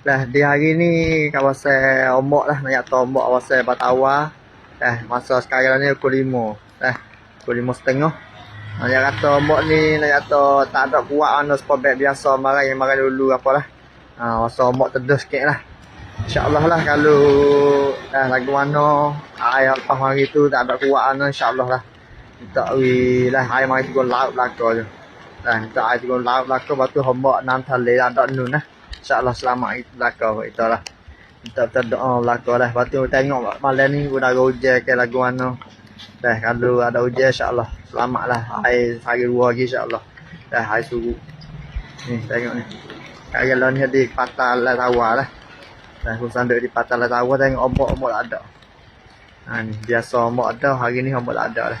Dah di hari ni kawasan ombak lah, nak jatuh ombak kawasan Batawa. Dah masa sekarang ni pukul 5. Dah pukul 5.30. Nak jatuh ombak ni nak jatuh tak ada kuat mana sebab biasa marang dulu apalah. Masa ombak teduh sikit lah. InsyaAllah lah kalau lagu mana air lepas hari tu tak ada kuat mana insyaAllah lah. Kita lah air mari turun laut belakang je. Dah kita air turun laut belakang lepas tu ombak nam tali ada nun lah. InsyaAllah selamat itu belakang kita lah. Kita doa belakang lah. Lepas tu tengok malam ni udara hujan ke lagu mana. Dah kalau ada hujan insyaAllah selamat lah. Air hari 2 lagi insyaAllah. Dah air suruh. Ni tengok ni. Sekarang lah ni di Patal Tawa lah. Dah aku sanduk di Patal Tawa tengok ombak tak ada. Ni biasa ombak ada, hari ni ombak tak ada lah.